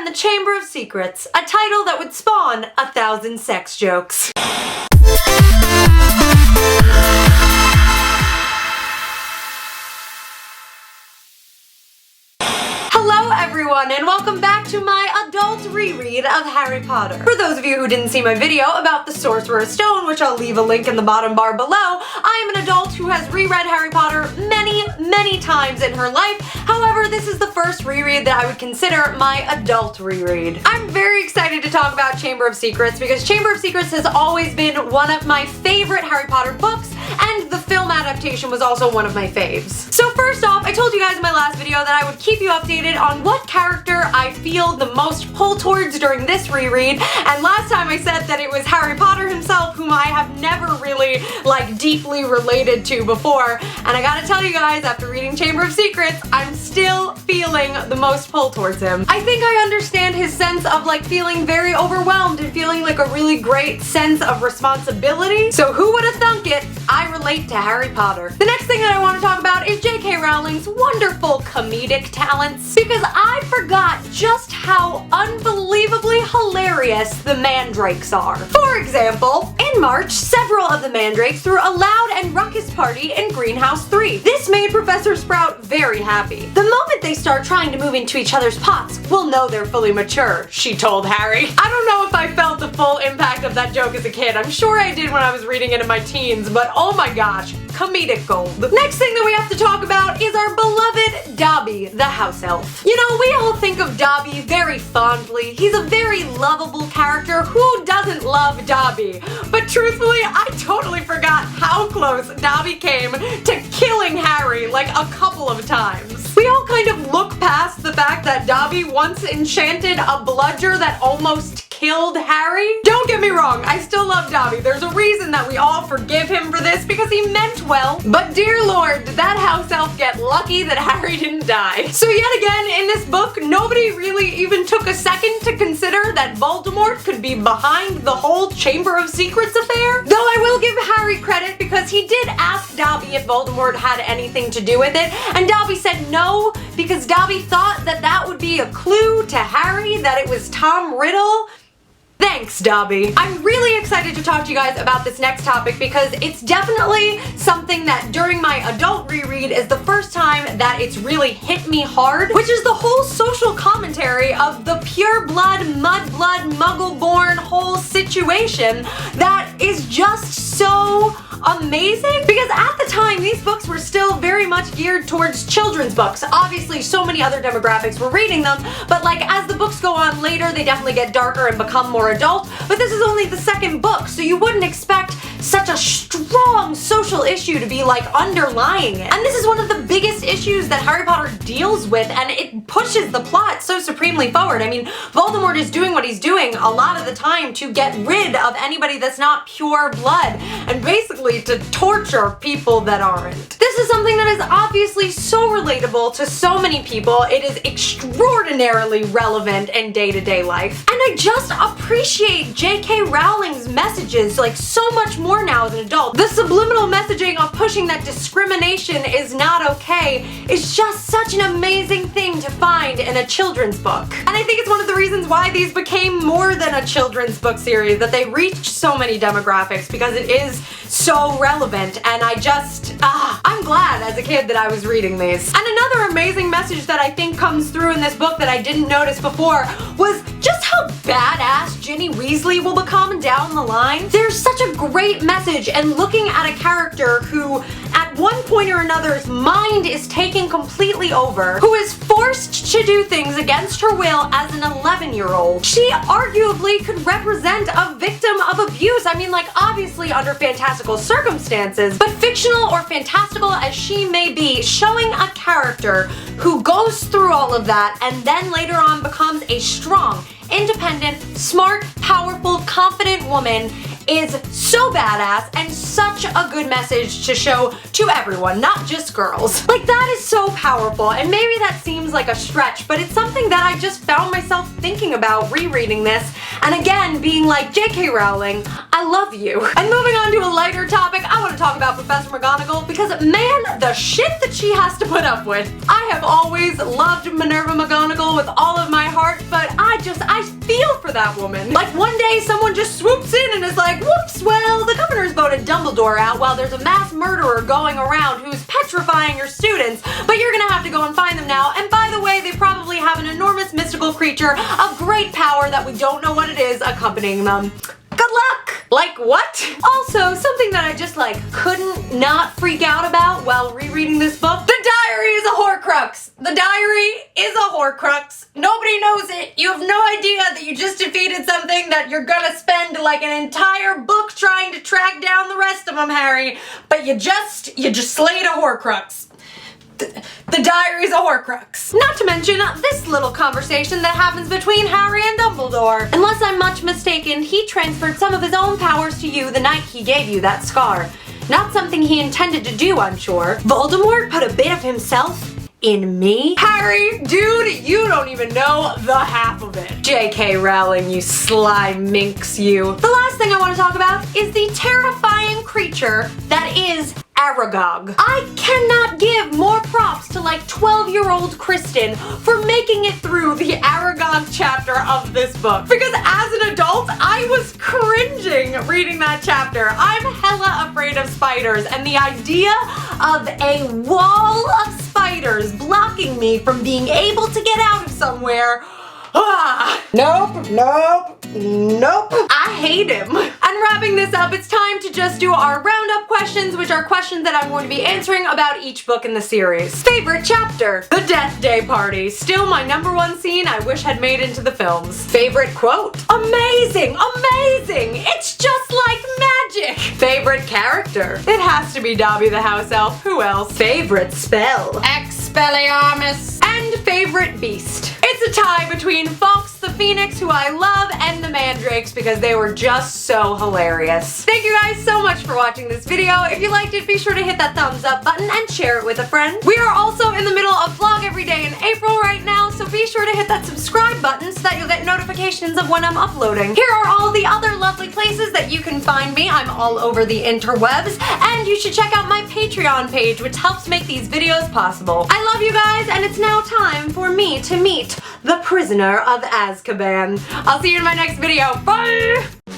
the Chamber of Secrets, a title that would spawn 1,000 sex jokes. Hello everyone, and welcome back to my adult reread of Harry Potter. For those of you who didn't see my video about the Sorcerer's Stone, which I'll leave a link in the bottom bar below, I am an adult who has reread Harry Potter many times in her life. However, this is the first reread that I would consider my adult reread. I'm very excited to talk about Chamber of Secrets because Chamber of Secrets has always been one of my favorite Harry Potter books, and the film adaptation was also one of my faves. So first off, I told you guys in my last video that I would keep you updated on what character I feel the most pull towards during this reread, and last time I said that it was Harry Potter himself, whom I have never really, deeply related to before, and I gotta tell you guys, after reading Chamber of Secrets, I'm still feeling the most pull towards him. I think I understand his sense of, feeling very overwhelmed and feeling a really great sense of responsibility, so who would have thunk it? I relate to Harry Potter. The next thing that I want to talk about is J.K. Rowling's wonderful comedic talents, because I forgot just how unbelievably hilarious the mandrakes are. For example, in March, several of the mandrakes threw a loud and ruckus party in Greenhouse 3. This made Professor Sprout very happy. The moment they start trying to move into each other's pots, we'll know they're fully mature, she told Harry. I don't know if I felt the full impact of that joke as a kid. I'm sure I did when I was reading it in my teens, but oh my gosh, comedic gold. Next thing that we have to talk about is our beloved Dobby, the house elf. You know, we all think of Dobby very fondly. He's a very lovable character. Who doesn't love Dobby? But truthfully, I totally forgot how close Dobby came to killing Harry a couple of times. We all kind of look past the fact that Dobby once enchanted a bludger that almost killed Harry. Don't get me wrong, I still love Dobby. There's a reason that we all forgive him for this, because he meant well. But dear lord, did that house elf get lucky that Harry didn't die. So yet again, in this book, nobody really even took a second to consider that Voldemort could be behind the whole Chamber of Secrets affair. Though I will give Harry credit because he did ask Dobby if Voldemort had anything to do with it, and Dobby said no, because Dobby thought that that would be a clue to Harry that it was Tom Riddle. Thanks, Dobby. I'm really excited to talk to you guys about this next topic because it's definitely something that during my adult reread is the first time that it's really hit me hard, which is the whole social commentary of the pure blood, mudblood, muggle-born whole situation that is just so amazing, because at the time these books were still very much geared towards children's books. Obviously so many other demographics were reading them, but as the books go on later they definitely get darker and become more adult, but this is only the second book, so you wouldn't expect such a strong social issue to be underlying it. And this is one of the biggest issues that Harry Potter deals with, and it pushes the plot so supremely forward. I mean, Voldemort is doing what he's doing a lot of the time to get rid of anybody that's not pure blood, and basically to torture people that aren't. This is something that is obviously so relatable to so many people. It is extraordinarily relevant in day-to-day life. And I just appreciate J.K. Rowling's messages so much more now as an adult. The subliminal messaging of pushing that discrimination is not okay is just such an amazing thing to find in a children's book. And I think it's one of the reasons why these became more than a children's book series, that they reached so many demographics, because it is so relevant, and I'm glad as a kid that I was reading these. And another amazing message that I think comes through in this book that I didn't notice before was just how badass Ginny Weasley will become down the line. There's such a great message in looking at a character who at one point or another's mind is taken completely over, who is forced to do things against her will as an 11-year-old. She arguably could represent a victim of abuse. I mean, obviously under fantastical circumstances, but fictional or fantastical as she may be, showing a character who goes through all of that and then later on becomes a strong, independent, smart, powerful, confident woman is so badass and such a good message to show to everyone, not just girls. That is so powerful, and maybe that seems like a stretch, but it's something that I just found myself thinking about rereading this, and again being like, J.K. Rowling, I love you. And moving on to a lighter topic, I want to talk about Professor McGonagall, because man, the shit that she has to put up with. I have always loved Minerva McGonagall with all of my heart, but I that woman. Like one day someone just swoops in and is like, whoops, well, the governor's voted Dumbledore out while there's a mass murderer going around who's petrifying your students, but you're gonna have to go and find them now. And by the way, they probably have an enormous mystical creature of great power that we don't know what it is accompanying them. Good luck! Like what? Also, something that I just couldn't not freak out about while rereading this book. The diary is a horcrux! The diary is a horcrux. Nobody knows it. You have no idea that you just defeated something that you're gonna spend an entire book trying to track down the rest of them, Harry. But you just slayed a horcrux. The diary's a horcrux. Not to mention this little conversation that happens between Harry and Dumbledore. Unless I'm much mistaken, he transferred some of his own powers to you the night he gave you that scar. Not something he intended to do, I'm sure. Voldemort put a bit of himself in me? Harry, dude, you don't even know the half of it. J.K. Rowling, you sly minx, you. The last thing I want to talk about is the terrifying creature that is Aragog. I cannot give more props to 12-year-old Kristen for making it through the Aragog chapter of this book. Because as an adult, I was cringing reading that chapter. I'm hella afraid of spiders, and the idea of a wall of spiders blocking me from being able to get out of somewhere. Nope, nope, nope. I hate him. And wrapping this up, it's time to just do our roundup questions, which are questions that I'm going to be answering about each book in the series. Favorite chapter? The Death Day Party. Still my #1 scene I wish had made into the films. Favorite quote? Amazing, amazing. It's just like magic. Favorite character? It has to be Dobby the house elf. Who else? Favorite spell? Expelliarmus. And favorite beast? It's a tie between Fawkes the Phoenix, who I love, and the Mandrakes because they were just so hilarious. Thank you guys so much for watching this video. If you liked it, be sure to hit that thumbs up button and share it with a friend. We are also in the middle of Vlog Every Day in April right now, so be sure to hit that subscribe button so that you'll get notifications of when I'm uploading. Here are all the other lovely places that you can find me. I'm all over the interwebs, and you should check out my Patreon page, which helps make these videos possible. I love you guys, and it's now time for me to meet the prisoner of Azkaban. I'll see you in my next video. Bye!